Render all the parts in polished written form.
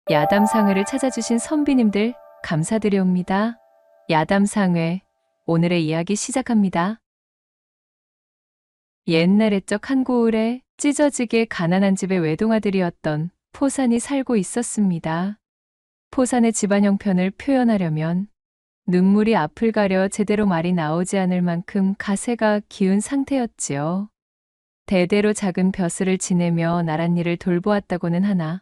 야담상회를 찾아주신 선비님들 감사드려옵니다. 야담상회, 오늘의 이야기 시작합니다. 옛날에 적 한 고을에 찢어지게 가난한 집의 외동아들이었던 포산이 살고 있었습니다. 포산의 집안 형편을 표현하려면 눈물이 앞을 가려 제대로 말이 나오지 않을 만큼 가세가 기운 상태였지요. 대대로 작은 벼슬을 지내며 나랏일을 돌보았다고는 하나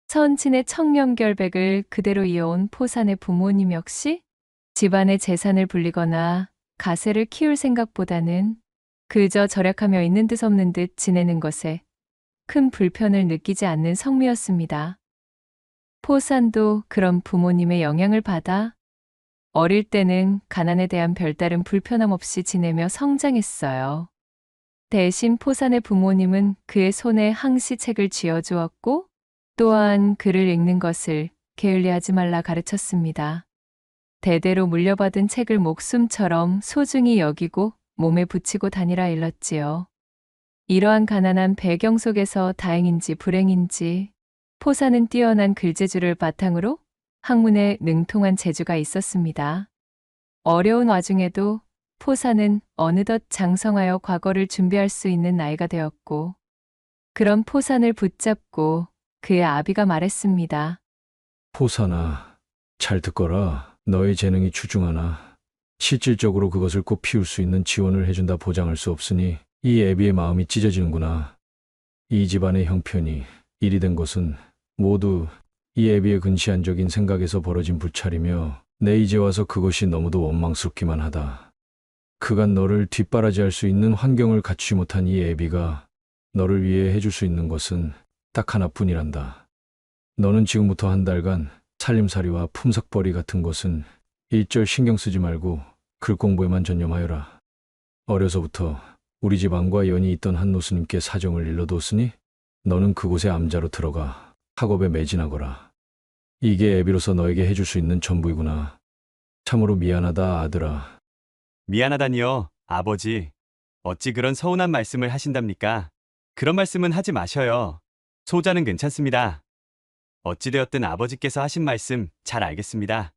선친의 청렴결백을 그대로 이어온 포산의 부모님 역시 집안의 재산을 불리거나 가세를 키울 생각보다는 그저 절약하며 있는 듯 없는 듯 지내는 것에 큰 불편을 느끼지 않는 성미였습니다. 포산도 그런 부모님의 영향을 받아 어릴 때는 가난에 대한 별다른 불편함 없이 지내며 성장했어요. 대신 포산의 부모님은 그의 손에 항시 책을 쥐어주었고 또한 글을 읽는 것을 게을리하지 말라 가르쳤습니다. 대대로 물려받은 책을 목숨처럼 소중히 여기고 몸에 붙이고 다니라 일렀지요. 이러한 가난한 배경 속에서 다행인지 불행인지 포산은 뛰어난 글재주를 바탕으로 학문에 능통한 재주가 있었습니다. 어려운 와중에도 포산은 어느덧 장성하여 과거를 준비할 수 있는 나이가 되었고 그런 포산을 붙잡고 그의 아비가 말했습니다. 포산아, 잘 듣거라. 너의 재능이 출중하나 실질적으로 그것을 꽃 피울 수 있는 지원을 해준다 보장할 수 없으니 이 애비의 마음이 찢어지는구나. 이 집안의 형편이 일이 된 것은 모두 이 애비의 근시안적인 생각에서 벌어진 불찰이며 내 이제 와서 그것이 너무도 원망스럽기만 하다. 그간 너를 뒷바라지할 수 있는 환경을 갖추지 못한 이 애비가 너를 위해 해줄 수 있는 것은 딱 하나뿐이란다. 너는 지금부터 한 달간 살림살이와 품삯벌이 같은 것은 일절 신경 쓰지 말고 글 공부에만 전념하여라. 어려서부터 우리 집 안과 연이 있던 한 노스님께 사정을 일러뒀으니 너는 그곳에 암자로 들어가 학업에 매진하거라. 이게 애비로서 너에게 해줄 수 있는 전부이구나. 참으로 미안하다, 아들아. 미안하다니요, 아버지. 어찌 그런 서운한 말씀을 하신답니까? 그런 말씀은 하지 마셔요. 소자는 괜찮습니다. 어찌되었든 아버지께서 하신 말씀 잘 알겠습니다.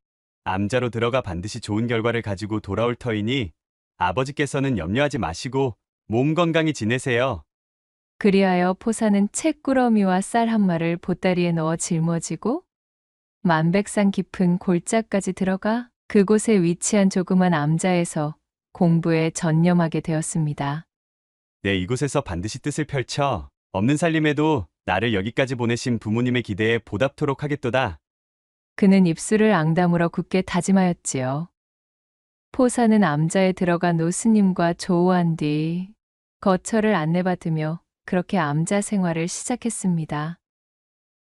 암자로 들어가 반드시 좋은 결과를 가지고 돌아올 터이니 아버지께서는 염려하지 마시고 몸 건강히 지내세요. 그리하여 포산은 책꾸러미와 쌀 한 마를 보따리에 넣어 짊어지고 만백산 깊은 골짜까지 들어가 그곳에 위치한 조그만 암자에서 공부에 전념하게 되었습니다. 네, 이곳에서 반드시 뜻을 펼쳐 없는 살림에도 나를 여기까지 보내신 부모님의 기대에 보답토록 하겠도다. 그는 입술을 앙다물어 굳게 다짐하였지요. 포산은 암자에 들어가 노스님과 조우한 뒤 거처를 안내받으며 그렇게 암자 생활을 시작했습니다.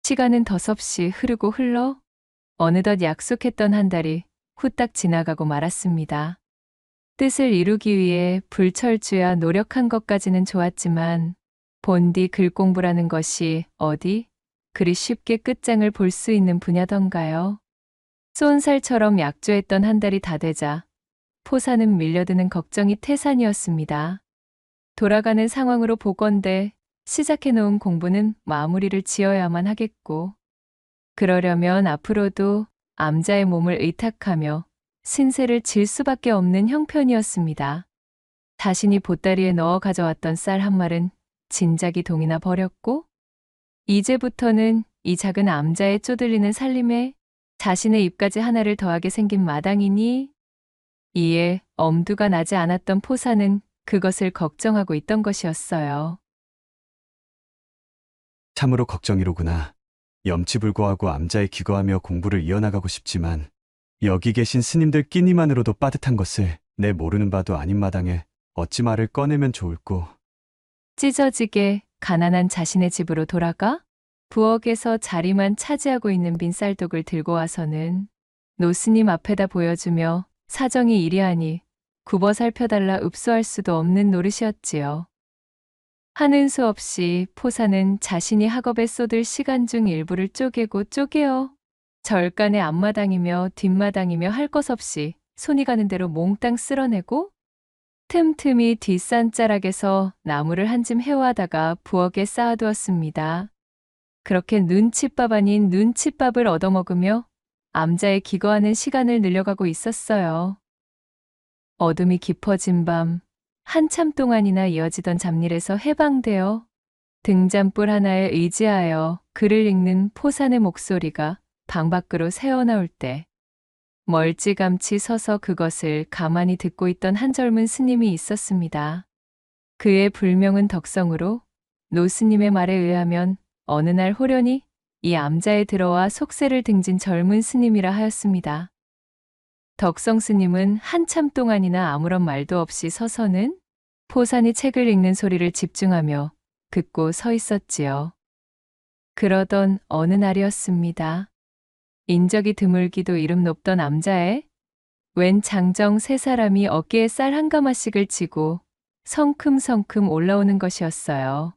시간은 더섭시 흐르고 흘러 어느덧 약속했던 한 달이 후딱 지나가고 말았습니다. 뜻을 이루기 위해 불철주야 노력한 것까지는 좋았지만 본디 글 공부라는 것이 어디 그리 쉽게 끝장을 볼 수 있는 분야던가요? 쏜살처럼 약조했던 한 달이 다 되자 포산은 밀려드는 걱정이 태산이었습니다. 돌아가는 상황으로 보건대 시작해놓은 공부는 마무리를 지어야만 하겠고 그러려면 앞으로도 암자의 몸을 의탁하며 신세를 질 수밖에 없는 형편이었습니다. 자신이 보따리에 넣어 가져왔던 쌀 한 말은 진작이 동이나 버렸고 이제부터는 이 작은 암자에 쪼들리는 살림에 자신의 입까지 하나를 더하게 생긴 마당이니 이에 엄두가 나지 않았던 포산은 그것을 걱정하고 있던 것이었어요. 참으로 걱정이로구나. 염치불고하고 암자에 기거하며 공부를 이어나가고 싶지만 여기 계신 스님들 끼니만으로도 빠듯한 것을 내 모르는 바도 아닌 마당에 어찌 말을 꺼내면 좋을꼬. 찢어지게 가난한 자신의 집으로 돌아가 부엌에서 자리만 차지하고 있는 빈 쌀독을 들고 와서는 노스님 앞에다 보여주며 사정이 이리하니 굽어 살펴달라 읍소할 수도 없는 노릇이었지요. 하는 수 없이 포산은 자신이 학업에 쏟을 시간 중 일부를 쪼개고 쪼개어 절간의 앞마당이며 뒷마당이며 할 것 없이 손이 가는 대로 몽땅 쓸어내고 틈틈이 뒷산자락에서 나무를 한 짐 해와다가 부엌에 쌓아두었습니다. 그렇게 눈칫밥 아닌 눈칫밥을 얻어먹으며 암자의 기거하는 시간을 늘려가고 있었어요. 어둠이 깊어진 밤, 한참 동안이나 이어지던 잡일에서 해방되어 등잔불 하나에 의지하여 글을 읽는 포산의 목소리가 방 밖으로 새어나올 때 멀찌감치 서서 그것을 가만히 듣고 있던 한 젊은 스님이 있었습니다. 그의 불명은 덕성으로 노스님의 말에 의하면 어느 날 호련히 이 암자에 들어와 속세를 등진 젊은 스님이라 하였습니다. 덕성 스님은 한참 동안이나 아무런 말도 없이 서서는 포산이 책을 읽는 소리를 집중하며 듣고 서 있었지요. 그러던 어느 날이었습니다. 인적이 드물기도 이름 높던 암자에 웬 장정 세 사람이 어깨에 쌀 한 가마씩을 지고 성큼성큼 올라오는 것이었어요.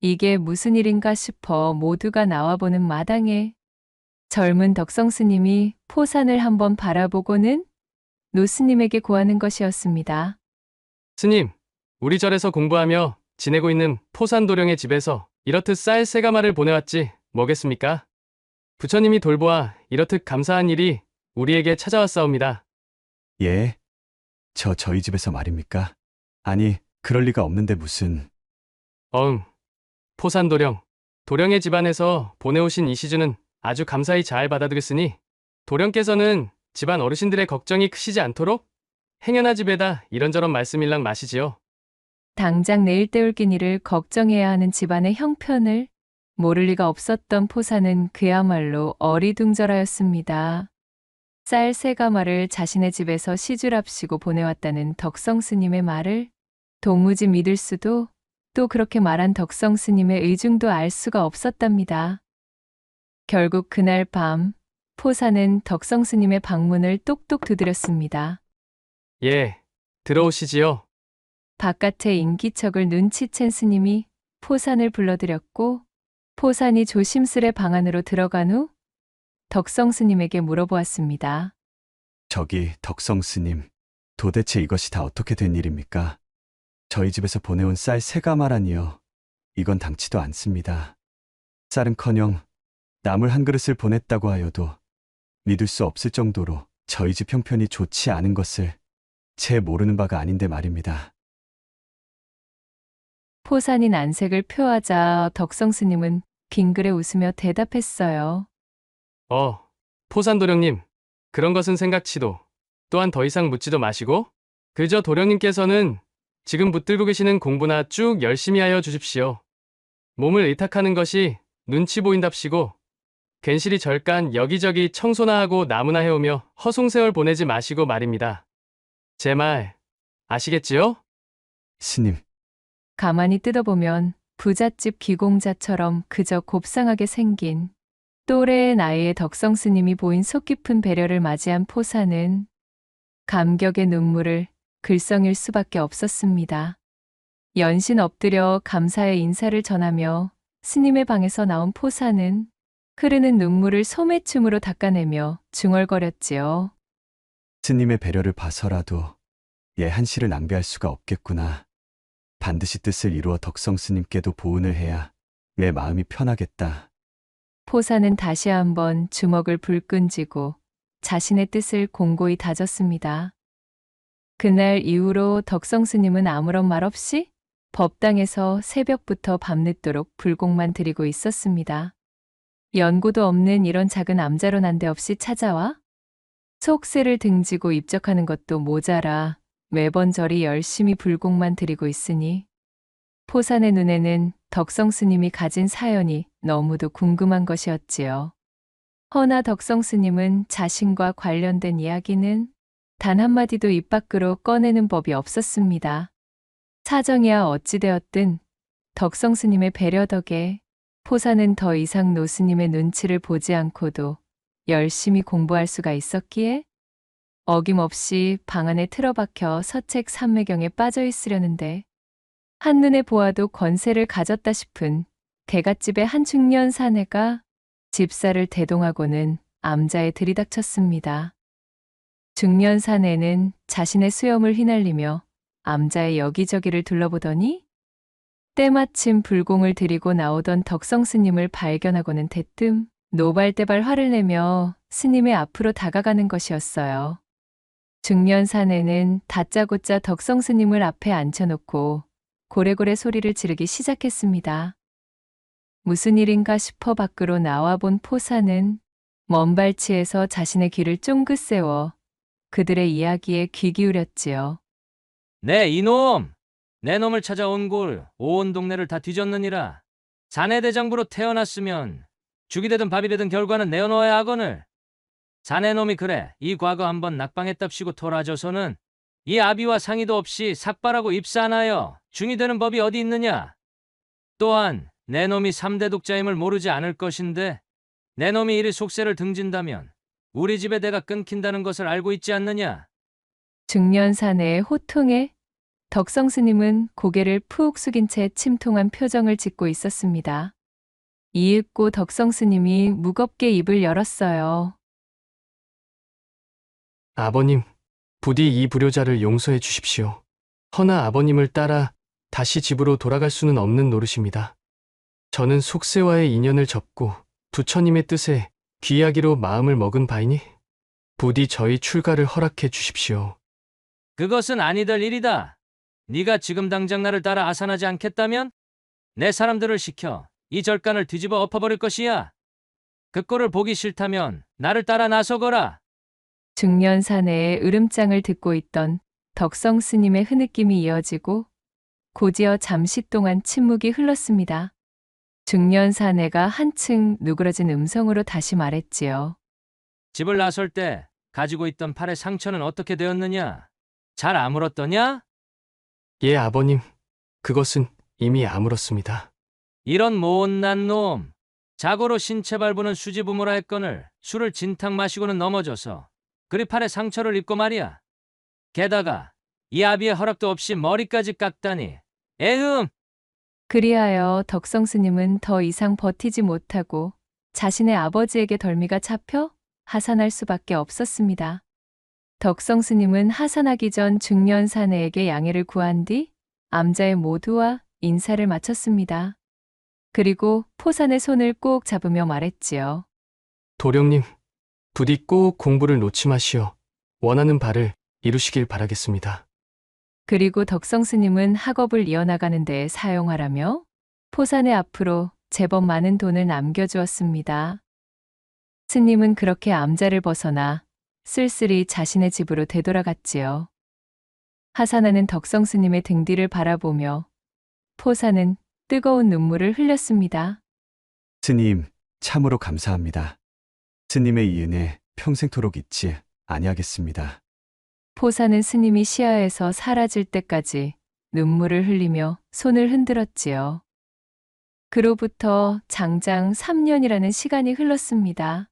이게 무슨 일인가 싶어 모두가 나와보는 마당에 젊은 덕성 스님이 포산을 한번 바라보고는 노스님에게 고하는 것이었습니다. 스님, 우리 절에서 공부하며 지내고 있는 포산도령의 집에서 이렇듯 쌀 세 가마를 보내왔지 뭐겠습니까? 부처님이 돌보아 이렇듯 감사한 일이 우리에게 찾아왔사옵니다. 예? 저희 집에서 말입니까? 아니, 그럴 리가 없는데 무슨... 포산도령, 도령의 집안에서 보내오신 이 시주는 아주 감사히 잘 받아들였으니 도령께서는 집안 어르신들의 걱정이 크시지 않도록 행여나 집에다 이런저런 말씀일랑 마시지요. 당장 내일 때울 끼니를 걱정해야 하는 집안의 형편을 모를 리가 없었던 포산은 그야말로 어리둥절하였습니다. 쌀 세 가마를 자신의 집에서 시주랍시고 보내왔다는 덕성 스님의 말을 도무지 믿을 수도 또 그렇게 말한 덕성 스님의 의중도 알 수가 없었답니다. 결국 그날 밤 포산은 덕성 스님의 방문을 똑똑 두드렸습니다. 예, 들어오시지요. 바깥의 인기척을 눈치챈 스님이 포산을 불러들였고 포산이 조심스레 방 안으로 들어간 후 덕성 스님에게 물어보았습니다. 저기 덕성 스님, 도대체 이것이 다 어떻게 된 일입니까? 저희 집에서 보내온 쌀 세 가마라니요. 이건 당치도 않습니다. 쌀은커녕 나물 한 그릇을 보냈다고 하여도 믿을 수 없을 정도로 저희 집 형편이 좋지 않은 것을 제 모르는 바가 아닌데 말입니다. 포산이 난색을 표하자 덕성 스님은 빙그레 웃으며 대답했어요. 포산도령님, 그런 것은 생각치도 또한 더 이상 묻지도 마시고 그저 도령님께서는 지금 붙들고 계시는 공부나 쭉 열심히 하여 주십시오. 몸을 의탁하는 것이 눈치 보인답시고 괜시리 절간 여기저기 청소나 하고 나무나 해오며 허송세월 보내지 마시고 말입니다. 제 말 아시겠지요? 스님, 가만히 뜯어보면 부잣집 귀공자처럼 그저 곱상하게 생긴 또래의 나이의 덕성 스님이 보인 속 깊은 배려를 맞이한 포산은 감격의 눈물을 글썽일 수밖에 없었습니다. 연신 엎드려 감사의 인사를 전하며 스님의 방에서 나온 포산은 흐르는 눈물을 소매춤으로 닦아내며 중얼거렸지요. 스님의 배려를 봐서라도 얘 한시를 낭비할 수가 없겠구나. 반드시 뜻을 이루어 덕성 스님께도 보은을 해야 내 마음이 편하겠다. 포산은 다시 한번 주먹을 불끈 쥐고 자신의 뜻을 공고히 다졌습니다. 그날 이후로 덕성 스님은 아무런 말 없이 법당에서 새벽부터 밤늦도록 불공만 드리고 있었습니다. 연고도 없는 이런 작은 암자로 난데없이 찾아와 속세를 등지고 입적하는 것도 모자라 매번 저리 열심히 불공만 드리고 있으니 포산의 눈에는 덕성 스님이 가진 사연이 너무도 궁금한 것이었지요. 허나 덕성 스님은 자신과 관련된 이야기는 단 한마디도 입 밖으로 꺼내는 법이 없었습니다. 사정이야 어찌되었든 덕성 스님의 배려 덕에 포산은 더 이상 노스님의 눈치를 보지 않고도 열심히 공부할 수가 있었기에 어김없이 방 안에 틀어박혀 서책 삼매경에 빠져 있으려는데 한눈에 보아도 권세를 가졌다 싶은 대갓집의 한 중년 사내가 집사를 대동하고는 암자에 들이닥쳤습니다. 중년 사내는 자신의 수염을 휘날리며 암자의 여기저기를 둘러보더니 때마침 불공을 들이고 나오던 덕성 스님을 발견하고는 대뜸 노발대발 화를 내며 스님의 앞으로 다가가는 것이었어요. 중년 사내는 다짜고짜 덕성 스님을 앞에 앉혀놓고 고래고래 소리를 지르기 시작했습니다. 무슨 일인가 싶어 밖으로 나와본 포사는 먼 발치에서 자신의 귀를 쫑긋 세워 그들의 이야기에 귀 기울였지요. 네, 이놈! 내 놈을 찾아온 골 온 동네를 다 뒤졌느니라. 사내 대장부로 태어났으면 죽이 되든 밥이 되든 결과는 내어놓아야 하거늘. 사내 놈이 그래 이 과거 한번 낙방했답시고 돌아져서는 이 아비와 상의도 없이 삭발하고 입사하나여 중이 되는 법이 어디 있느냐. 또한 내 놈이 3대 독자임을 모르지 않을 것인데 내 놈이 이리 속세를 등진다면 우리 집에 대가 끊긴다는 것을 알고 있지 않느냐. 중년 사내의 호통에 덕성 스님은 고개를 푹 숙인 채 침통한 표정을 짓고 있었습니다. 이윽고 덕성 스님이 무겁게 입을 열었어요. 아버님, 부디 이 불효자를 용서해 주십시오. 허나 아버님을 따라 다시 집으로 돌아갈 수는 없는 노릇입니다. 저는 속세와의 인연을 접고 부처님의 뜻에 귀하기로 마음을 먹은 바이니 부디 저희 출가를 허락해 주십시오. 그것은 아니될 일이다. 네가 지금 당장 나를 따라 아산하지 않겠다면 내 사람들을 시켜 이 절간을 뒤집어 엎어버릴 것이야. 그 꼴을 보기 싫다면 나를 따라 나서거라. 중년 사내의 으름장을 듣고 있던 덕성 스님의 흐느낌이 이어지고 곧이어 잠시 동안 침묵이 흘렀습니다. 중년 사내가 한층 누그러진 음성으로 다시 말했지요. 집을 나설 때 가지고 있던 팔의 상처는 어떻게 되었느냐? 잘 아물었더냐? 예, 아버님. 그것은 이미 아물었습니다. 이런 못난 놈. 자고로 신체 발부는 수지부모라 했거늘 술을 진탕 마시고는 넘어져서 그리 팔에 상처를 입고 말이야. 게다가 이 아비의 허락도 없이 머리까지 깎다니. 에흠! 그리하여 덕성 스님은 더 이상 버티지 못하고 자신의 아버지에게 덜미가 잡혀 하산할 수밖에 없었습니다. 덕성 스님은 하산하기 전 중년 사내에게 양해를 구한 뒤 암자의 모두와 인사를 마쳤습니다. 그리고 포산의 손을 꼭 잡으며 말했지요. 도령님, 부디 꼭 공부를 놓지 마시어 원하는 바를 이루시길 바라겠습니다. 그리고 덕성 스님은 학업을 이어나가는 데 사용하라며 포산의 앞으로 제법 많은 돈을 남겨주었습니다. 스님은 그렇게 암자를 벗어나 쓸쓸히 자신의 집으로 되돌아갔지요. 하산하는 덕성 스님의 등 뒤를 바라보며 포산은 뜨거운 눈물을 흘렸습니다. 스님, 참으로 감사합니다. 스님의 이 은혜 평생토록 잊지 아니하겠습니다. 포산은 스님이 시야에서 사라질 때까지 눈물을 흘리며 손을 흔들었지요. 그로부터 장장 3년이라는 시간이 흘렀습니다.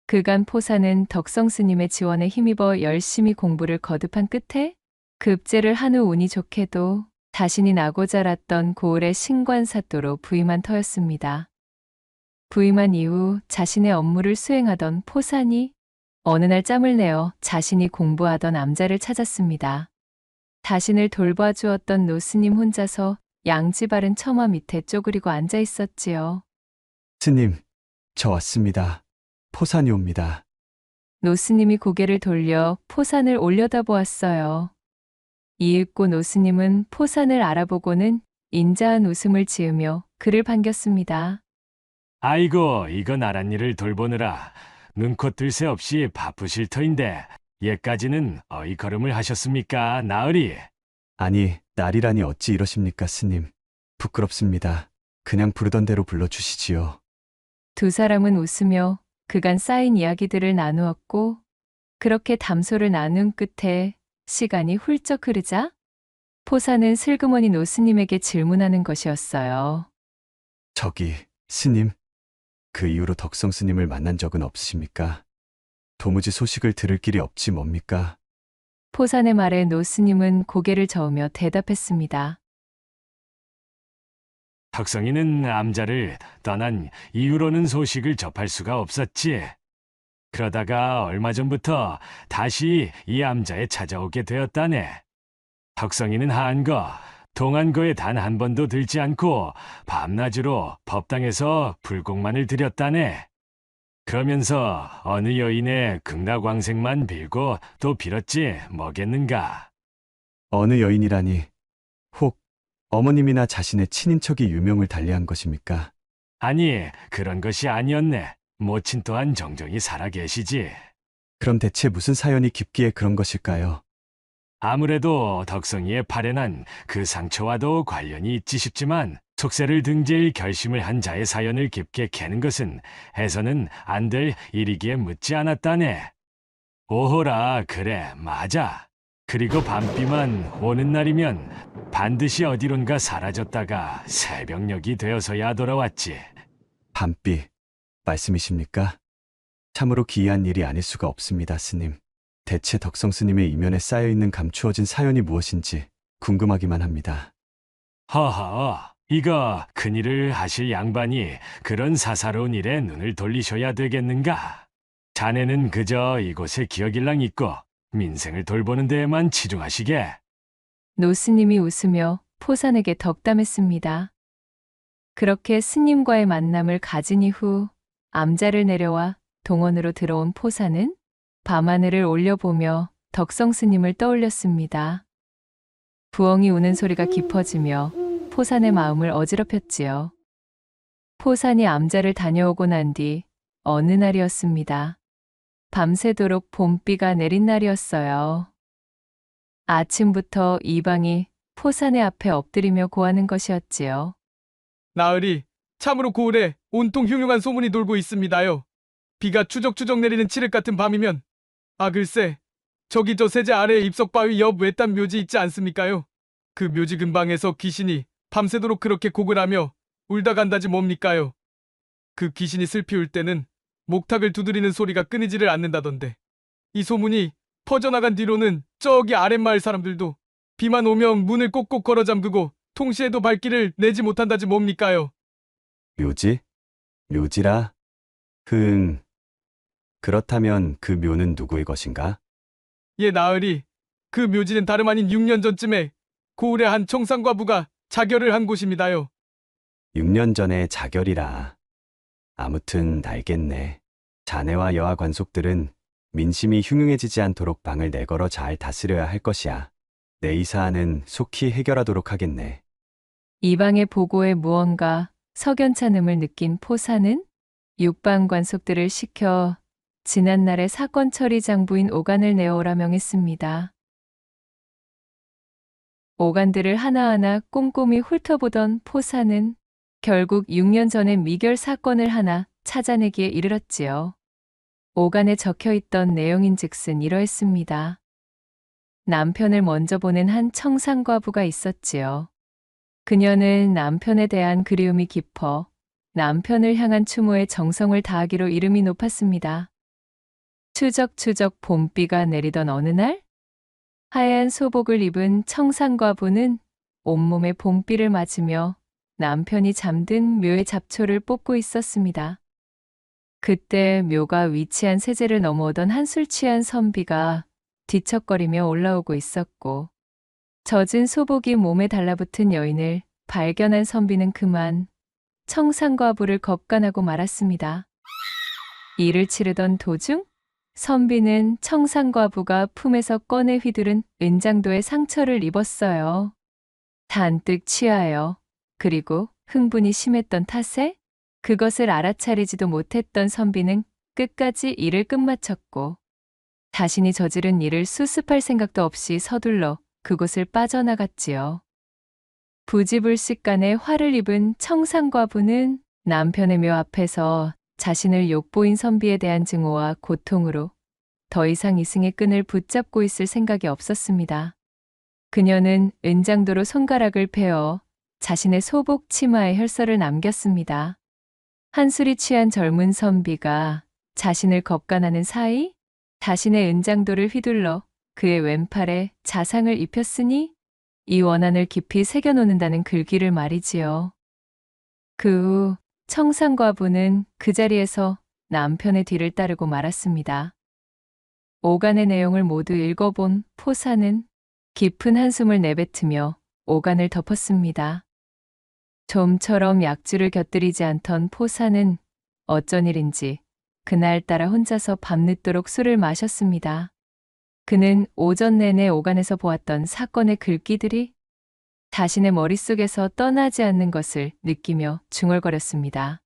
그간 포산은 덕성 스님의 지원에 힘입어 열심히 공부를 거듭한 끝에 급제를 한 후 운이 좋게도 자신이 나고 자랐던 고을의 신관사또로 부임한 터였습니다. 부임한 이후 자신의 업무를 수행하던 포산이 어느 날 짬을 내어 자신이 공부하던 암자를 찾았습니다. 자신을 돌봐주었던 노스님 혼자서 양지 바른 처마 밑에 쪼그리고 앉아 있었지요. 스님, 저 왔습니다. 포산이 옵니다. 노스님이 고개를 돌려 포산을 올려다보았어요. 이윽고 노스님은 포산을 알아보고는 인자한 웃음을 지으며 그를 반겼습니다. 아이고, 이거 나란 일을 돌보느라 눈코 뜰 새 없이 바쁘실 터인데 예까지는 어이 걸음을 하셨습니까, 나으리? 아니, 날이라니 어찌 이러십니까, 스님. 부끄럽습니다. 그냥 부르던 대로 불러주시지요. 두 사람은 웃으며 그간 쌓인 이야기들을 나누었고 그렇게 담소를 나눈 끝에 시간이 훌쩍 흐르자 포사는 슬그머니 노스님에게 질문하는 것이었어요. 저기, 스님. 그 이후로 덕성 스님을 만난 적은 없으십니까? 도무지 소식을 들을 길이 없지 뭡니까? 포산의 말에 노스님은 고개를 저으며 대답했습니다. 덕성이는 암자를 떠난 이후로는 소식을 접할 수가 없었지. 그러다가 얼마 전부터 다시 이 암자에 찾아오게 되었다네. 덕성이는 한거 동한 거에 단 한 번도 들지 않고 밤낮으로 법당에서 불공만을 드렸다네. 그러면서 어느 여인의 극락왕생만 빌고 또 빌었지 뭐겠는가. 어느 여인이라니. 혹 어머님이나 자신의 친인척이 유명을 달리한 것입니까? 아니, 그런 것이 아니었네. 모친 또한 정정히 살아 계시지. 그럼 대체 무슨 사연이 깊기에 그런 것일까요? 아무래도 덕성이의 발현한 그 상처와도 관련이 있지 싶지만 속세를 등질 결심을 한 자의 사연을 깊게 캐는 것은 해서는 안 될 일이기에 묻지 않았다네. 오호라, 그래, 맞아. 그리고 밤비만 오는 날이면 반드시 어디론가 사라졌다가 새벽녘이 되어서야 돌아왔지. 밤비 말씀이십니까? 참으로 기이한 일이 아닐 수가 없습니다, 스님. 대체 덕성 스님의 이면에 쌓여있는 감추어진 사연이 무엇인지 궁금하기만 합니다. 허허, 이거 큰일을 하실 양반이 그런 사사로운 일에 눈을 돌리셔야 되겠는가? 자네는 그저 이곳에 기억일랑 있고 민생을 돌보는 데에만 치중하시게. 노스님이 웃으며 포산에게 덕담했습니다. 그렇게 스님과의 만남을 가진 이후 암자를 내려와 동원으로 들어온 포산은 밤하늘을 올려보며 덕성 스님을 떠올렸습니다. 부엉이 우는 소리가 깊어지며 포산의 마음을 어지럽혔지요. 포산이 암자를 다녀오고 난 뒤 어느 날이었습니다. 밤새도록 봄비가 내린 날이었어요. 아침부터 이방이 포산의 앞에 엎드리며 고하는 것이었지요. 나으리, 참으로 고을에 온통 흉흉한 소문이 돌고 있습니다요. 비가 추적추적 내리는 칠흑 같은 밤이면 글쎄, 저기 저 세제 아래에 입석바위 옆 외딴 묘지 있지 않습니까요? 그 묘지 근방에서 귀신이 밤새도록 그렇게 곡을 하며 울다 간다지 뭡니까요? 그 귀신이 슬피 울 때는 목탁을 두드리는 소리가 끊이지를 않는다던데. 이 소문이 퍼져나간 뒤로는 저기 아랫마을 사람들도 비만 오면 문을 꼭꼭 걸어 잠그고 통시에도 발길을 내지 못한다지 뭡니까요? 묘지? 묘지라? 그렇다면 그 묘는 누구의 것인가? 예, 나으리. 그 묘지는 다름 아닌 6년 전쯤에 고을의 한 청상과부가 자결을 한 곳입니다요. 6년 전에 자결이라. 아무튼 알겠네. 자네와 여하 관속들은 민심이 흉흉해지지 않도록 방을 내걸어 잘 다스려야 할 것이야. 내 이 사안은 속히 해결하도록 하겠네. 이방의 보고에 무언가 석연찮음을 느낀 포사는 육방 관속들을 시켜 지난날의 사건 처리 장부인 오간을 내어오라 명했습니다. 오간들을 하나하나 꼼꼼히 훑어보던 포사는 결국 6년 전의 미결 사건을 하나 찾아내기에 이르렀지요. 오간에 적혀있던 내용인즉슨 이러했습니다. 남편을 먼저 보낸 한 청상과부가 있었지요. 그녀는 남편에 대한 그리움이 깊어 남편을 향한 추모에 정성을 다하기로 이름이 높았습니다. 추적추적 봄비가 내리던 어느 날, 하얀 소복을 입은 청상과부는 온몸에 봄비를 맞으며 남편이 잠든 묘의 잡초를 뽑고 있었습니다. 그때 묘가 위치한 세제를 넘어오던 한술 취한 선비가 뒤척거리며 올라오고 있었고, 젖은 소복이 몸에 달라붙은 여인을 발견한 선비는 그만 청상과부를 겁간하고 말았습니다. 이를 치르던 도중 선비는 청상과부가 품에서 꺼내 휘두른 은장도에 상처를 입었어요. 잔뜩 취하여 그리고 흥분이 심했던 탓에 그것을 알아차리지도 못했던 선비는 끝까지 일을 끝마쳤고 자신이 저지른 일을 수습할 생각도 없이 서둘러 그곳을 빠져나갔지요. 부지불식간에 화를 입은 청상과부는 남편의 묘 앞에서 자신을 욕보인 선비에 대한 증오와 고통으로 더 이상 이승의 끈을 붙잡고 있을 생각이 없었습니다. 그녀는 은장도로 손가락을 베어 자신의 소복 치마에 혈서를 남겼습니다. 한술이 취한 젊은 선비가 자신을 겁간하는 사이 자신의 은장도를 휘둘러 그의 왼팔에 자상을 입혔으니 이 원한을 깊이 새겨놓는다는 글귀를 말이지요. 그 후 청상과부는 그 자리에서 남편의 뒤를 따르고 말았습니다. 오간의 내용을 모두 읽어본 포사는 깊은 한숨을 내뱉으며 오간을 덮었습니다. 좀처럼 약주를 곁들이지 않던 포사는 어쩐 일인지 그날따라 혼자서 밤늦도록 술을 마셨습니다. 그는 오전 내내 오간에서 보았던 사건의 글귀들이 자신의 머릿속에서 떠나지 않는 것을 느끼며 중얼거렸습니다.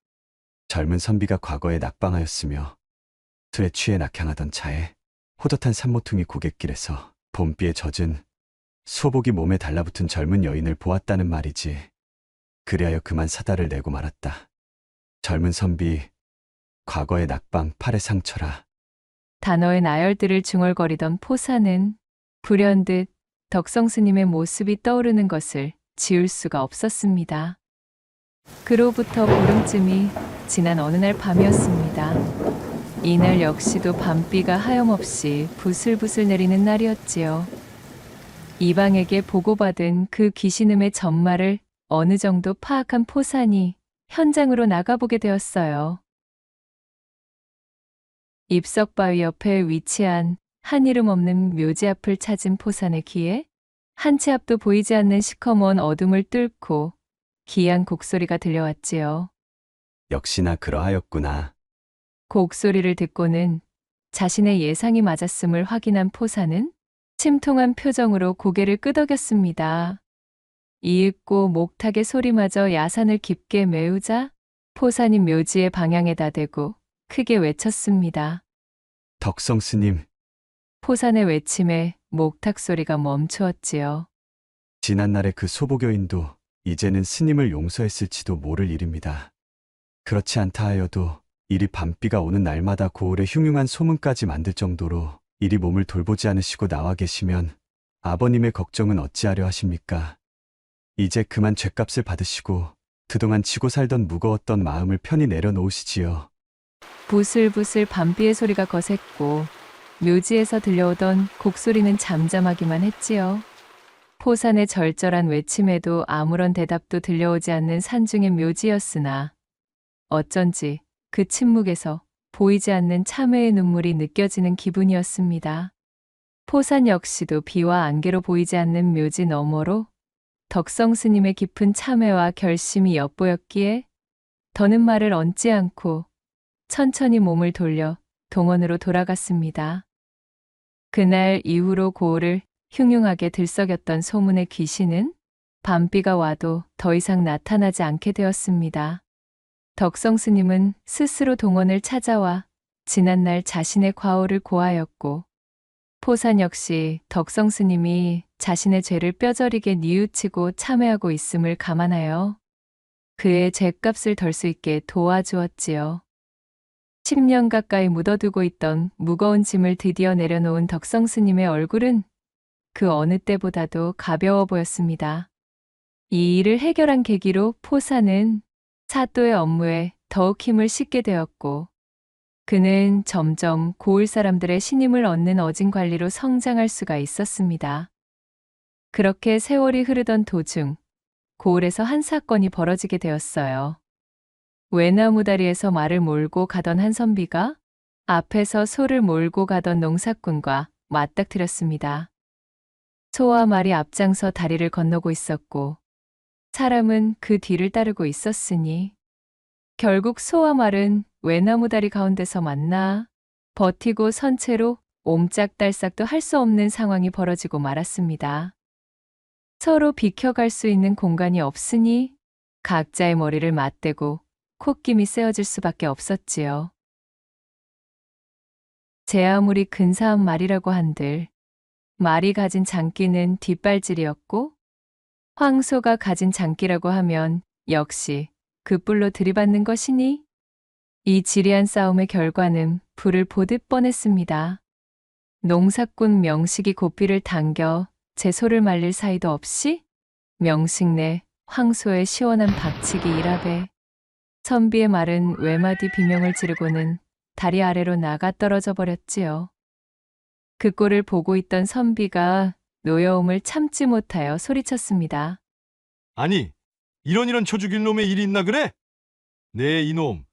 젊은 선비가 과거에 낙방하였으며 술에 취해 낙향하던 차에 호젓한 산모퉁이 고갯길에서 봄비에 젖은 소복이 몸에 달라붙은 젊은 여인을 보았다는 말이지. 그리하여 그만 사다를 내고 말았다. 젊은 선비, 과거의 낙방 팔의 상처라. 단어의 나열들을 중얼거리던 포사는 불현듯 덕성 스님의 모습이 떠오르는 것을 지울 수가 없었습니다. 그로부터 보름쯤이 지난 어느 날 밤이었습니다. 이날 역시도 밤비가 하염없이 부슬부슬 내리는 날이었지요. 이방에게 보고받은 그 귀신음의 전말을 어느 정도 파악한 포산이 현장으로 나가보게 되었어요. 입석바위 옆에 위치한 한 이름 없는 묘지 앞을 찾은 포산의 귀에 한 치 앞도 보이지 않는 시커먼 어둠을 뚫고 기이한 곡소리가 들려왔지요. 역시나 그러하였구나. 곡소리를 듣고는 자신의 예상이 맞았음을 확인한 포사는 침통한 표정으로 고개를 끄덕였습니다. 이윽고 목탁의 소리마저 야산을 깊게 메우자 포산이 묘지의 방향에다 대고 크게 외쳤습니다. 덕성 스님, 포산의 외침에 목탁 소리가 멈추었지요. 지난날의 그 소복여인도 이제는 스님을 용서했을지도 모를 일입니다. 그렇지 않다 하여도 이리 밤비가 오는 날마다 고을에 흉흉한 소문까지 만들 정도로 이리 몸을 돌보지 않으시고 나와 계시면 아버님의 걱정은 어찌하려 하십니까? 이제 그만 죗값을 받으시고 그동안 지고 살던 무거웠던 마음을 편히 내려놓으시지요. 부슬부슬 밤비의 소리가 거셌고 묘지에서 들려오던 곡소리는 잠잠하기만 했지요. 포산의 절절한 외침에도 아무런 대답도 들려오지 않는 산중의 묘지였으나 어쩐지 그 침묵에서 보이지 않는 참회의 눈물이 느껴지는 기분이었습니다. 포산 역시도 비와 안개로 보이지 않는 묘지 너머로 덕성 스님의 깊은 참회와 결심이 엿보였기에 더는 말을 얹지 않고 천천히 몸을 돌려 동원으로 돌아갔습니다. 그날 이후로 고을을 흉흉하게 들썩였던 소문의 귀신은 밤비가 와도 더 이상 나타나지 않게 되었습니다. 덕성 스님은 스스로 동원을 찾아와 지난날 자신의 과오를 고하였고 포산 역시 덕성 스님이 자신의 죄를 뼈저리게 뉘우치고 참회하고 있음을 감안하여 그의 죄값을 덜 수 있게 도와주었지요. 10년 가까이 묻어두고 있던 무거운 짐을 드디어 내려놓은 덕성 스님의 얼굴은 그 어느 때보다도 가벼워 보였습니다. 이 일을 해결한 계기로 포사는 사또의 업무에 더욱 힘을 싣게 되었고 그는 점점 고을 사람들의 신임을 얻는 어진관리로 성장할 수가 있었습니다. 그렇게 세월이 흐르던 도중 고을에서 한 사건이 벌어지게 되었어요. 외나무 다리에서 말을 몰고 가던 한 선비가 앞에서 소를 몰고 가던 농사꾼과 맞닥뜨렸습니다. 소와 말이 앞장서 다리를 건너고 있었고 사람은 그 뒤를 따르고 있었으니 결국 소와 말은 외나무 다리 가운데서 만나 버티고 선 채로 옴짝달싹도 할 수 없는 상황이 벌어지고 말았습니다. 서로 비켜갈 수 있는 공간이 없으니 각자의 머리를 맞대고 콧김이 세어질 수밖에 없었지요. 제 아무리 근사한 말이라고 한들 말이 가진 장기는 뒷발질이었고 황소가 가진 장기라고 하면 역시 그 뿔로 들이받는 것이니 이 지리한 싸움의 결과는 불을 보듯 뻔했습니다. 농사꾼 명식이 고삐를 당겨 제 소를 말릴 사이도 없이 명식 내 황소의 시원한 박치기 일합에 선비의 말은 외마디 비명을 지르고는 다리 아래로 나가 떨어져 버렸지요. 그 꼴을 보고 있던 선비가 노여움을 참지 못하여 소리쳤습니다. 아니, 이런 쳐 죽일 놈의 일이 있나 그래? 네 이놈,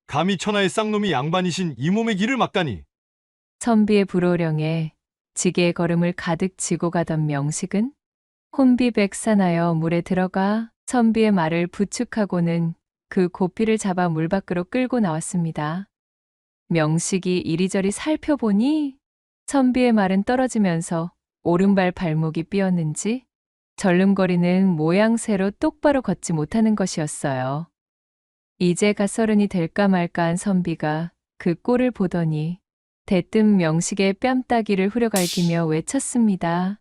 감히 천하의 쌍놈이 양반이신 이 몸의 길을 막다니. 선비의 불호령에 지게의 걸음을 가득 지고 가던 명식은 혼비백산하여 물에 들어가 선비의 말을 부축하고는 그 고삐를 잡아 물 밖으로 끌고 나왔습니다. 명식이 이리저리 살펴보니 선비의 말은 떨어지면서 오른발 발목이 삐었는지 절름거리는 모양새로 똑바로 걷지 못하는 것이었어요. 이제 갓서른이 될까 말까한 선비가 그 꼴을 보더니 대뜸 명식의 뺨따기를 후려갈기며 외쳤습니다.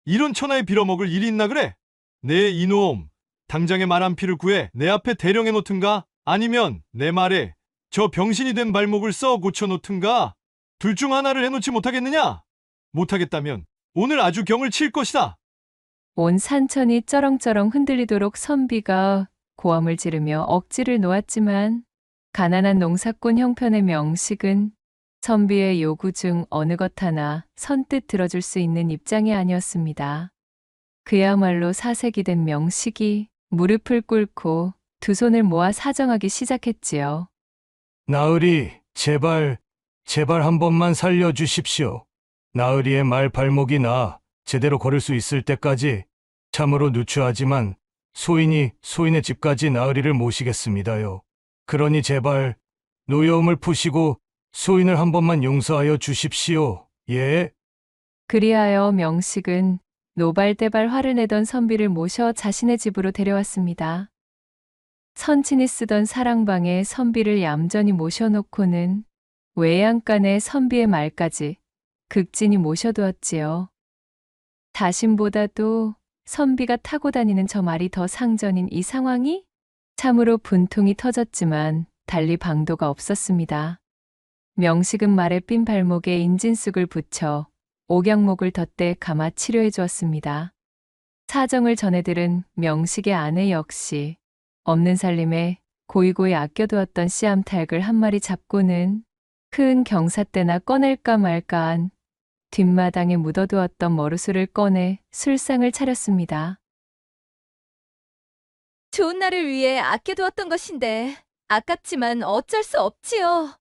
이런 천하에 빌어먹을 일이 있나 그래? 네 이놈, 당장에 말 한 피를 구해 내 앞에 대령해 놓든가 아니면 내 말에 저 병신이 된 발목을 써 고쳐 놓든가 둘 중 하나를 해놓지 못하겠느냐? 못하겠다면 오늘 아주 경을 칠 것이다. 온 산천이 쩌렁쩌렁 흔들리도록 선비가 고함을 지르며 억지를 놓았지만 가난한 농사꾼 형편의 명식은 선비의 요구 중 어느 것 하나 선뜻 들어줄 수 있는 입장이 아니었습니다. 그야말로 사색이 된 명식이 무릎을 꿇고 두 손을 모아 사정하기 시작했지요. 나으리, 제발 한 번만 살려주십시오. 나으리의 말 발목이 나 제대로 걸을 수 있을 때까지 참으로 누추하지만 소인의 집까지 나으리를 모시겠습니다요. 그러니 제발 노여움을 푸시고 소인을 한 번만 용서하여 주십시오. 예? 그리하여 명식은 노발대발 화를 내던 선비를 모셔 자신의 집으로 데려왔습니다. 선친이 쓰던 사랑방에 선비를 얌전히 모셔놓고는 외양간에 선비의 말까지 극진히 모셔두었지요. 자신보다도 선비가 타고 다니는 저 말이 더 상전인 이 상황이 참으로 분통이 터졌지만 달리 방도가 없었습니다. 명식은 말에 삔 발목에 인진쑥을 붙여 옥양목을 덧대 감아 치료해 주었습니다. 사정을 전해들은 명식의 아내 역시 없는 살림에 고이고이 아껴두었던 씨암탉을 한 마리 잡고는 큰 경사때나 꺼낼까 말까한 뒷마당에 묻어두었던 머루술을 꺼내 술상을 차렸습니다. 좋은 날을 위해 아껴두었던 것인데 아깝지만 어쩔 수 없지요.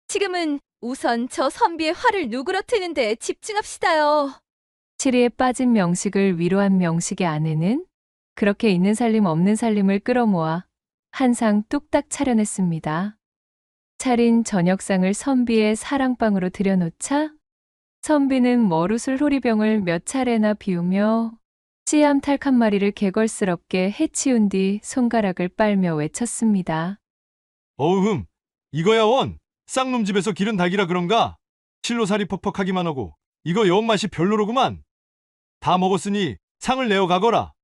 지금은 우선 저 선비의 화를 누그러뜨리는 데 집중합시다요. 치리에 빠진 명식을 위로한 명식의 아내는 그렇게 있는 살림 없는 살림을 끌어모아 한 상 뚝딱 차려냈습니다. 차린 저녁상을 선비의 사랑방으로 들여놓자 선비는 머루술 호리병을 몇 차례나 비우며 씨암탉 한 마리를 개걸스럽게 해치운 뒤 손가락을 빨며 외쳤습니다. 어흥, 이거야 원. 쌍놈 집에서 기른 닭이라 그런가? 실로살이 퍽퍽하기만 하고 이거 영 맛이 별로로구만. 다 먹었으니 상을 내어 가거라.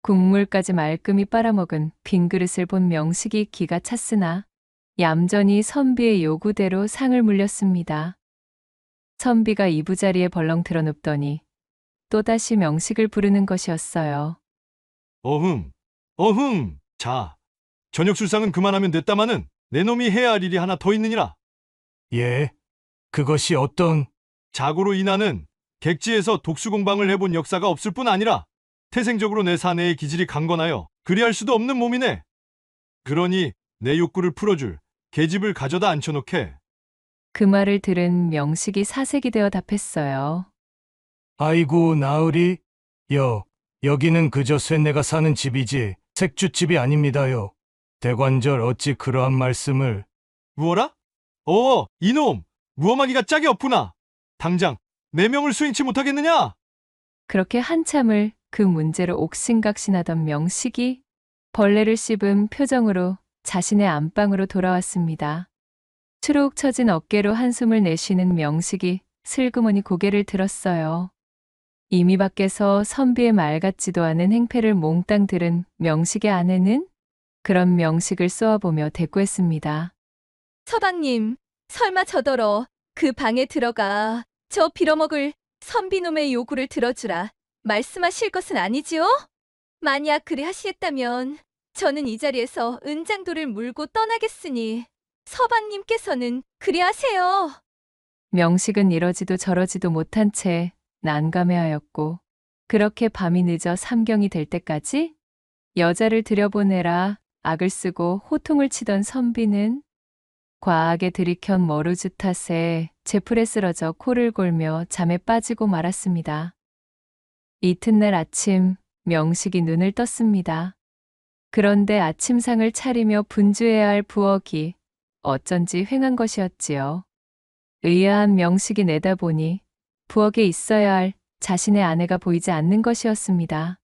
국물까지 말끔히 빨아먹은 빈 그릇을 본 명식이 기가 찼으나 얌전히 선비의 요구대로 상을 물렸습니다. 선비가 이부자리에 벌렁 드러눕더니 또다시 명식을 부르는 것이었어요. 어흥. 자, 저녁 술상은 그만하면 됐다마는 내 놈이 해야 할 일이 하나 더 있느니라. 예? 그것이 어떤... 자고로 이나는 객지에서 독수공방을 해본 역사가 없을 뿐 아니라 태생적으로 내 사내의 기질이 강건하여 그리할 수도 없는 몸이네. 그러니 내 욕구를 풀어줄 계집을 가져다 앉혀놓게. 그 말을 들은 명식이 사색이 되어 답했어요. 아이고 나으리, 여기는 그저 쇠내가 사는 집이지 색주집이 아닙니다요. 대관절 어찌 그러한 말씀을... 무어라? 이놈! 무엄하기가 짝이 없구나. 당장 내 명을 수행치 못하겠느냐? 그렇게 한참을 그 문제로 옥신각신하던 명식이 벌레를 씹은 표정으로 자신의 안방으로 돌아왔습니다. 추룩 처진 어깨로 한숨을 내쉬는 명식이 슬그머니 고개를 들었어요. 이미 밖에서 선비의 말 같지도 않은 행패를 몽땅 들은 명식의 아내는 그런 명식을 쏘아보며 대꾸했습니다. 서방님, 설마 저더러 그 방에 들어가 저 빌어먹을 선비놈의 요구를 들어주라 말씀하실 것은 아니지요? 만약 그리 하시겠다면 저는 이 자리에서 은장도를 물고 떠나겠으니 서방님께서는 그리 하세요. 명식은 이러지도 저러지도 못한 채 난감해하였고 그렇게 밤이 늦어 삼경이 될 때까지 여자를 들여보내라 악을 쓰고 호통을 치던 선비는 과하게 들이켠 머루주 탓에 제풀에 쓰러져 코를 골며 잠에 빠지고 말았습니다. 이튿날 아침 명식이 눈을 떴습니다. 그런데 아침상을 차리며 분주해야 할 부엌이 어쩐지 휑한 것이었지요. 의아한 명식이 내다보니 부엌에 있어야 할 자신의 아내가 보이지 않는 것이었습니다.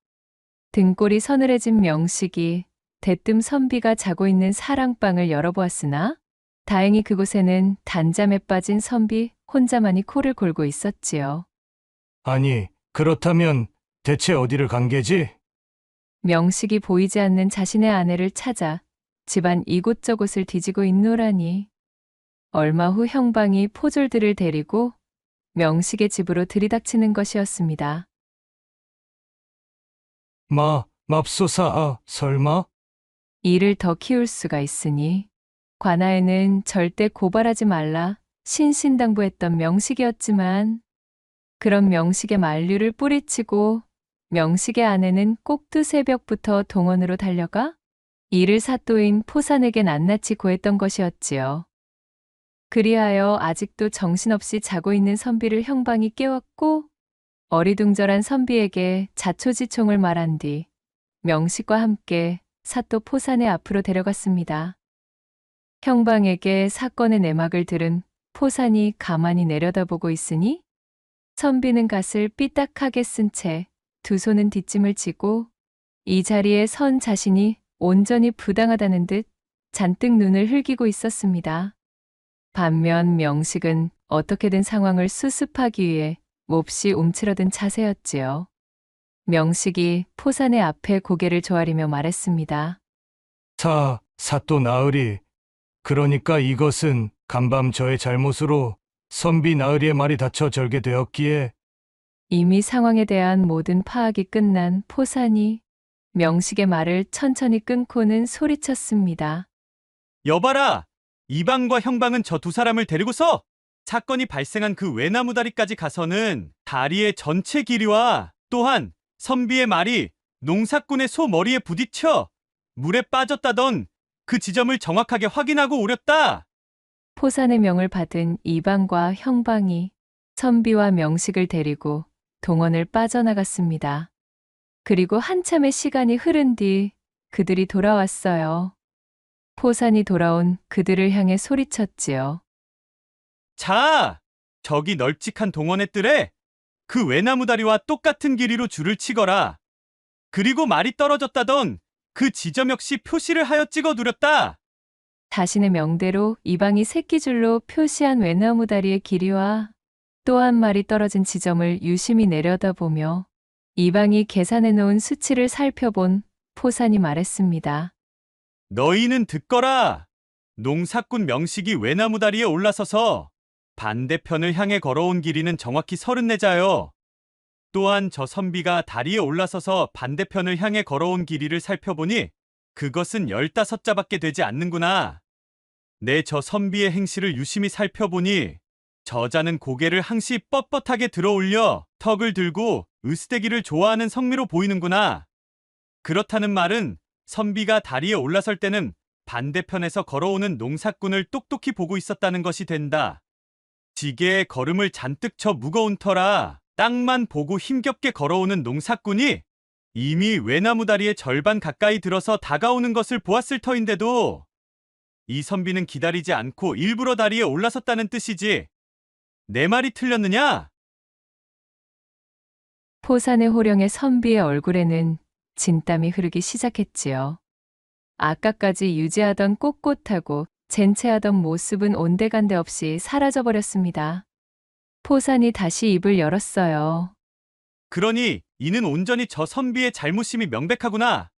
등골이 서늘해진 명식이 대뜸 선비가 자고 있는 사랑방을 열어보았으나 다행히 그곳에는 단잠에 빠진 선비 혼자만이 코를 골고 있었지요. 아니, 그렇다면 대체 어디를 간 게지? 명식이 보이지 않는 자신의 아내를 찾아 집안 이곳저곳을 뒤지고 있노라니. 얼마 후 형방이 포졸들을 데리고 명식의 집으로 들이닥치는 것이었습니다. 맙소사, 설마? 이를 더 키울 수가 있으니 관아에는 절대 고발하지 말라 신신당부했던 명식이었지만 그런 명식의 만류를 뿌리치고 명식의 아내는 꼭두 새벽부터 동원으로 달려가 이를 사또인 포산에게 낱낱이 고했던 것이었지요. 그리하여 아직도 정신없이 자고 있는 선비를 형방이 깨웠고 어리둥절한 선비에게 자초지총을 말한 뒤 명식과 함께 사또 포산의 앞으로 데려갔습니다. 형방에게 사건의 내막을 들은 포산이 가만히 내려다보고 있으니 선비는 갓을 삐딱하게 쓴 채 두 손은 뒷짐을 지고 이 자리에 선 자신이 온전히 부당하다는 듯 잔뜩 눈을 흘기고 있었습니다. 반면 명식은 어떻게든 상황을 수습하기 위해 몹시 움츠러든 자세였지요. 명식이 포산의 앞에 고개를 조아리며 말했습니다. 사또 나으리. 그러니까 이것은 간밤 저의 잘못으로 선비 나으리의 말이 닫혀 절개되었기에 이미 상황에 대한 모든 파악이 끝난 포산이 명식의 말을 천천히 끊고는 소리쳤습니다. 여봐라! 이방과 형방은 저 두 사람을 데리고서 사건이 발생한 그 외나무 다리까지 가서는 다리의 전체 길이와 또한 선비의 말이 농사꾼의 소 머리에 부딪혀 물에 빠졌다던 그 지점을 정확하게 확인하고 오렸다. 포산의 명을 받은 이방과 형방이 선비와 명식을 데리고 동원을 빠져나갔습니다. 그리고 한참의 시간이 흐른 뒤 그들이 돌아왔어요. 포산이 돌아온 그들을 향해 소리쳤지요. 자, 저기 널찍한 동원의 뜰에 그 외나무 다리와 똑같은 길이로 줄을 치거라. 그리고 말이 떨어졌다던 그 지점 역시 표시를 하여 찍어 두렸다. 자신의 명대로 이방이 새끼줄로 표시한 외나무 다리의 길이와 또 한 마리 떨어진 지점을 유심히 내려다보며 이방이 계산해 놓은 수치를 살펴본 포산이 말했습니다. 너희는 듣거라. 농사꾼 명식이 외나무 다리에 올라서서 반대편을 향해 걸어온 길이는 정확히 34자요. 또한 저 선비가 다리에 올라서서 반대편을 향해 걸어온 길이를 살펴보니 그것은 15자밖에 되지 않는구나. 내 저 선비의 행실을 유심히 살펴보니 저자는 고개를 항시 뻣뻣하게 들어올려 턱을 들고 으스대기를 좋아하는 성미로 보이는구나. 그렇다는 말은 선비가 다리에 올라설 때는 반대편에서 걸어오는 농사꾼을 똑똑히 보고 있었다는 것이 된다. 지게에 걸음을 잔뜩 쳐 무거운 터라 땅만 보고 힘겹게 걸어오는 농사꾼이 이미 외나무 다리의 절반 가까이 들어서 다가오는 것을 보았을 터인데도 이 선비는 기다리지 않고 일부러 다리에 올라섰다는 뜻이지. 내 말이 틀렸느냐? 포산의 호령의 선비의 얼굴에는 진땀이 흐르기 시작했지요. 아까까지 유지하던 꼿꼿하고 젠체하던 모습은 온데간데 없이 사라져버렸습니다. 포산이 다시 입을 열었어요. 그러니 이는 온전히 저 선비의 잘못심이 명백하구나.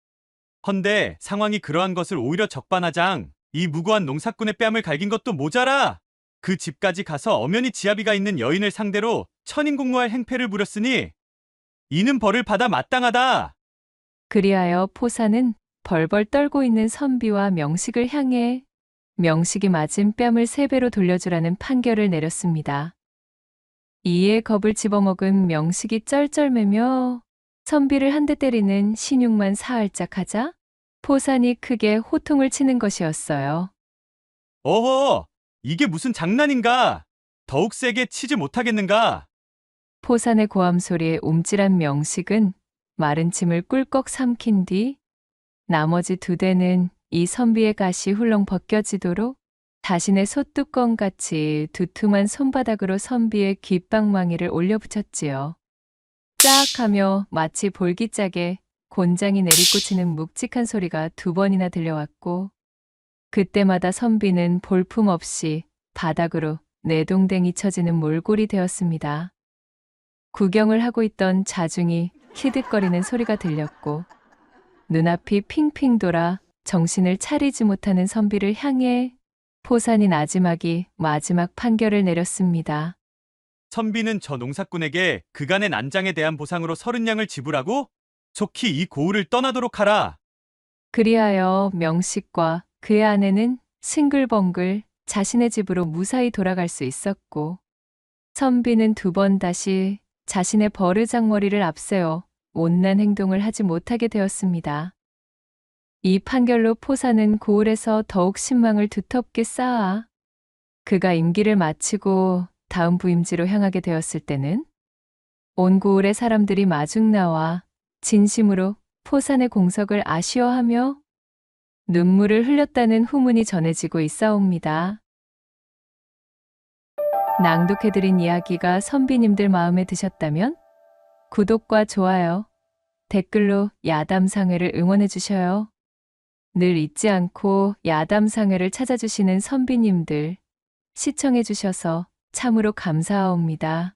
헌데 상황이 그러한 것을 오히려 적반하장 이 무고한 농사꾼의 뺨을 갈긴 것도 모자라 그 집까지 가서 엄연히 지아비가 있는 여인을 상대로 천인공노할 행패를 부렸으니 이는 벌을 받아 마땅하다. 그리하여 포산은 벌벌 떨고 있는 선비와 명식을 향해 명식이 맞은 뺨을 3배로 돌려주라는 판결을 내렸습니다. 이에 겁을 집어먹은 명식이 쩔쩔매며 선비를 한 대 때리는 신용만 사활짝하자 포산이 크게 호통을 치는 것이었어요. 어허, 이게 무슨 장난인가? 더욱 세게 치지 못하겠는가? 포산의 고함 소리에 움찔한 명식은 마른 침을 꿀꺽 삼킨 뒤 나머지 두 대는 이 선비의 가시 훌렁 벗겨지도록 자신의 솥뚜껑같이 두툼한 손바닥으로 선비의 귓방망이를 올려붙였지요. 쫙 하며 마치 볼기짝에 곤장이 내리꽂히는 묵직한 소리가 두 번이나 들려왔고 그때마다 선비는 볼품없이 바닥으로 내동댕이 쳐지는 몰골이 되었습니다. 구경을 하고 있던 자중이 키득거리는 소리가 들렸고 눈앞이 핑핑 돌아 정신을 차리지 못하는 선비를 향해 포산이 나지막이 마지막 판결을 내렸습니다. 선비는 저 농사꾼에게 그간의 난장에 대한 보상으로 30냥을 지불하고 속히 이 고을을 떠나도록 하라. 그리하여 명식과 그의 아내는 싱글벙글 자신의 집으로 무사히 돌아갈 수 있었고 선비는 두 번 다시 자신의 버르장머리를 앞세워 못난 행동을 하지 못하게 되었습니다. 이 판결로 포산은 고을에서 더욱 신망을 두텁게 쌓아 그가 임기를 마치고 다음 부임지로 향하게 되었을 때는 온 고을의 사람들이 마중 나와 진심으로 포산의 공석을 아쉬워하며 눈물을 흘렸다는 후문이 전해지고 있사옵니다. 낭독해드린 이야기가 선비님들 마음에 드셨다면 구독과 좋아요, 댓글로 야담상회를 응원해 주셔요. 늘 잊지 않고 야담상회를 찾아주시는 선비님들 시청해 주셔서 참으로 감사하옵니다.